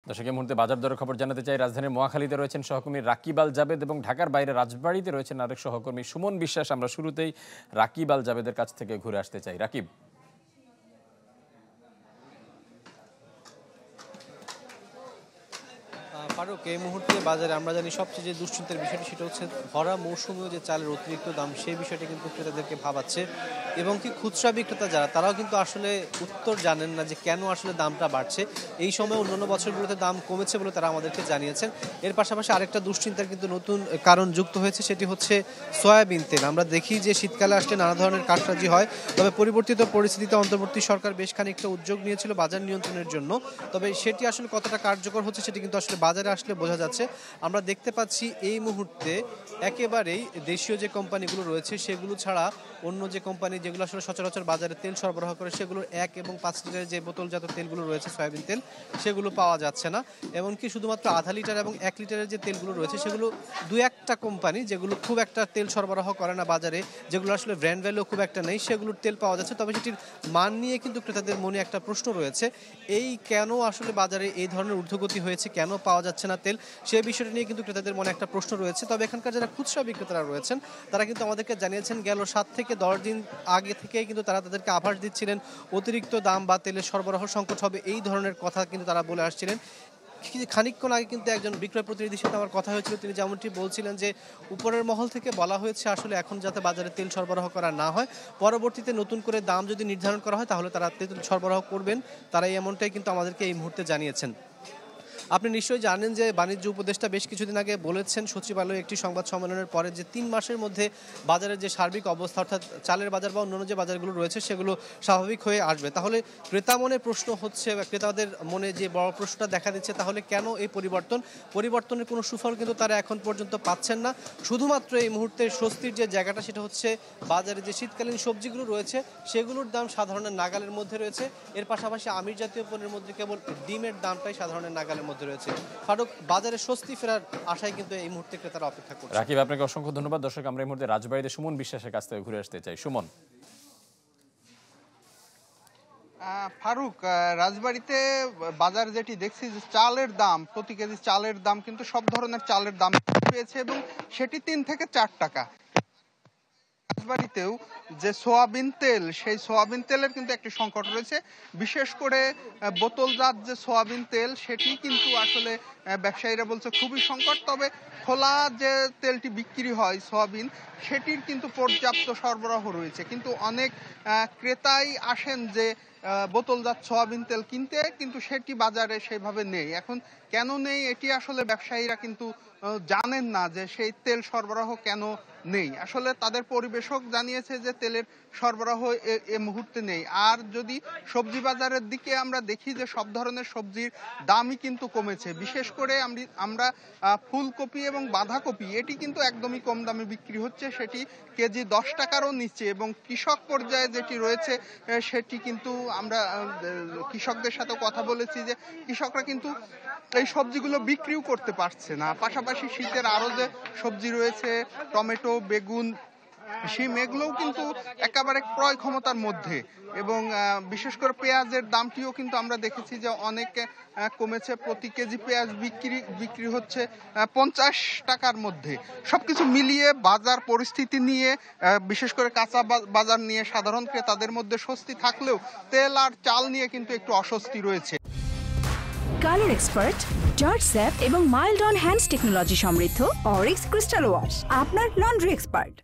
দর্শক, এই মুহূর্তে বাজার দরের খবর জানাতে চাই। রাজধানীর মহাখালীতে রয়েছেন সহকর্মী রাকিব আল জাবেদ এবং ঢাকার বাইরে রাজবাড়ীতে রয়েছেন আরেক সহকর্মী সুমন বিশ্বাস। আমরা শুরুতেই রাকিব আল জাবেদের কাছ থেকে ঘুরে আসতে চাই। রাকিব, ফারুক, এই মুহূর্তে বাজারে আমরা জানি সবচেয়ে যে দুশ্চিন্তার বিষয়টি সেটা হচ্ছে ভরা মৌসুমেও যে চালের অতিরিক্ত দাম, সেই বিষয়টি কিন্তু ক্রেতাদেরকে ভাবাচ্ছে এবং কি খুচরা বিক্রেতা যারা তারাও কিন্তু আসলে উত্তর জানেন না যে কেন আসলে দামটা বাড়ছে। এই সময় অন্যান্য বছরগুলোতে দাম কমেছে বলে তারা আমাদেরকে জানিয়েছেন। এর পাশাপাশি আরেকটা দুশ্চিন্তার কিন্তু নতুন কারণ যুক্ত হয়েছে, সেটি হচ্ছে সয়াবিন তেল। আমরা দেখি যে শীতকালে আসলে নানা ধরনের কারসাজি হয়, তবে পরিবর্তিত পরিস্থিতিতে অন্তর্বর্তী সরকার বেশ খানিকটা উদ্যোগ নিয়েছিল বাজার নিয়ন্ত্রণের জন্য, তবে সেটি আসলে কতটা কার্যকর হচ্ছে সেটি কিন্তু আসলে বাজারে আসলে বোঝা যাচ্ছে। আমরা দেখতে পাচ্ছি এই মুহূর্তে একেবারেই দেশীয় যে কোম্পানিগুলো রয়েছে সেগুলো ছাড়া অন্য যে কোম্পানি যেগুলো আসলে সচরাচর বাজারে তেল সরবরাহ করে সেগুলোর 1 এবং 5 লিটারের যে বোতলজাত তেলগুলো রয়েছে সয়াবিন তেল, সেগুলো পাওয়া যাচ্ছে না। এমনকি শুধুমাত্র আধা লিটার এবং 1 লিটারের যে তেলগুলো রয়েছে সেগুলো দু একটা কোম্পানি যেগুলো খুব একটা তেল সরবরাহ করে না বাজারে, যেগুলো আসলে ব্র্যান্ড ভ্যালু খুব একটা নেই, সেগুলোর তেল পাওয়া যাচ্ছে। তবে সেটির মান নিয়ে কিন্তু ক্রেতাদের মনে একটা প্রশ্ন রয়েছে, এই কেন আসলে বাজারে এই ধরনের ঊর্ধ্বগতি হয়েছে, কেন পাওয়া যাচ্ছে না তেল, সেই বিষয়টি নিয়ে কিন্তু ক্রেতাদের মনে একটা প্রশ্ন রয়েছে। তবে এখানকার যারা খুচরা বিক্রেতারা রয়েছেন তারা কিন্তু আমাদেরকে জানিয়েছেন গেল 7 থেকে 10 দিন আগে থেকেই কিন্তু তারা তাদেরকে আভাস দিচ্ছিলেন অতিরিক্ত দাম বা তেলের সরবরাহ সংকট হবে, এই ধরনের কথা কিন্তু তারা বলে আসছিলেন। খানিকক্ষণ আগে কিন্তু একজন বিক্রয় প্রতিনিধির সাথে আমার কথা হয়েছিল, তিনি যেমনটি বলছিলেন যে উপরের মহল থেকে বলা হয়েছে আসলে এখন যাতে বাজারে তেল সরবরাহ করা না হয়, পরবর্তীতে নতুন করে দাম যদি নির্ধারণ করা হয় তাহলে তারা তেল সরবরাহ করবেন। তারা এমনটাই কিন্তু আমাদেরকে এই মুহূর্তে জানিয়েছেন। আপনি নিশ্চয়ই জানেন যে বাণিজ্য উপদেষ্টা বেশ কিছুদিন আগে বলেছেন সচিবালয়ে একটি সংবাদ সম্মেলনের পরে যে 3 মাসের মধ্যে বাজারের যে সার্বিক অবস্থা, অর্থাৎ চালের বাজার বা অন্যান্য যে বাজারগুলো রয়েছে সেগুলো স্বাভাবিক হয়ে আসবে। তাহলে ক্রেতা মনে প্রশ্ন হচ্ছে বা ক্রেতাদের মনে যে বড় প্রশ্নটা দেখা দিচ্ছে, তাহলে কেন এই পরিবর্তনের কোনো সুফল কিন্তু তারা এখন পর্যন্ত পাচ্ছেন না। শুধুমাত্র এই মুহূর্তে স্বস্তির যে জায়গাটা সেটা হচ্ছে বাজারে যে শীতকালীন সবজিগুলো রয়েছে সেগুলোর দাম সাধারণের নাগালের মধ্যে রয়েছে। এর পাশাপাশি আমির জাতীয় পণ্যের মধ্যে কেবল ডিমের দামটাই সাধারণের নাগালের মধ্যে রয়েছে। ফারুক, বাজারে স্বস্তি ফেরার আশায় কিন্তু এই মুহূর্তে ক্রেতারা অপেক্ষা করছে। রাকিব, আপনাকে অসংখ্য ধন্যবাদ। দর্শক, আমরা এই মুহূর্তে রাজবাড়ীতে সুমন বিশ্বাসের কাছ থেকে ঘুরে আসতে চাই। সুমন। ফারুক, রাজবাড়ীতে বাজার যেটি দেখছি যে চালের দাম, প্রতি কেজি চালের দাম কিন্তু সব ধরনের চালের দাম পেয়েছে এবং সেটি 3 থেকে 4 টাকা। রাজবাড়ীতেও যে সোয়াবিন তেল, সেই সোয়াবিন তেলের কিন্তু একটি সংকট রয়েছে। বিশেষ করে বোতলজাত যে সোয়াবিন তেল সেটি কিন্তু আসলে ব্যবসায়ীরা বলছে খুবই সংকট। তবে খোলা যে তেলটি বিক্রি হয় সোয়াবিন, সেটির কিন্তু পর্যাপ্ত সরবরাহ রয়েছে। কিন্তু অনেক ক্রেতাই আসেন যে বোতলজাত সোয়াবিন তেল কিনতে, কিন্তু সেটি বাজারে সেভাবে নেই। এখন কেন নেই এটি আসলে ব্যবসায়ীরা কিন্তু জানেন না যে সেই তেল সরবরাহ কেন নেই। আসলে তাদের পরিবেশক জানিয়েছে যে তেলের সরবরাহ এ মুহূর্তে নেই। আর যদি সবজি বাজারের দিকে আমরা দেখি যে সব ধরনের সবজির দামই কিন্তু কমেছে। বিশেষ করে আমরা ফুলকপি এবং বাঁধাকপি এটি কিন্তু একদমই কম দামে বিক্রি হচ্ছে, সেটি কেজি 10 টাকারও নিচে। এবং কৃষক পর্যায়ে যেটি রয়েছে সেটি কিন্তু আমরা কৃষকদের সাথে কথা বলেছি যে কৃষকরা কিন্তু এই সবজিগুলো বিক্রিও করতে পারছে না। পাশাপাশি শীতের আরো যে সবজি রয়েছে, টমেটো, বেগুন, শিম, এগুলোও কিন্তু একেবারে ক্রয় ক্ষমতার মধ্যে। এবং বিশেষ করে পেঁয়াজের দামটিও কিন্তু আমরা দেখেছি যে অনেক কমেছে। প্রতি কেজি পেঁয়াজ বিক্রি হচ্ছে 50 টাকার মধ্যে। সবকিছু মিলিয়ে বাজার পরিস্থিতি নিয়ে, বিশেষ করে কাঁচা বাজার নিয়ে সাধারণ ক্রেতাদের মধ্যে স্বস্তি থাকলেও তেল আর চাল নিয়ে কিন্তু একটু অস্বস্তি রয়েছে। কালার এক্সপার্ট, জর্জ স্যাপ এবং মাইল্ড অন হ্যান্ডস টেকনোলজি সমৃদ্ধ অরিক্স ক্রিস্টাল ওয়াশ আপনার লন্ড্রি এক্সপার্ট।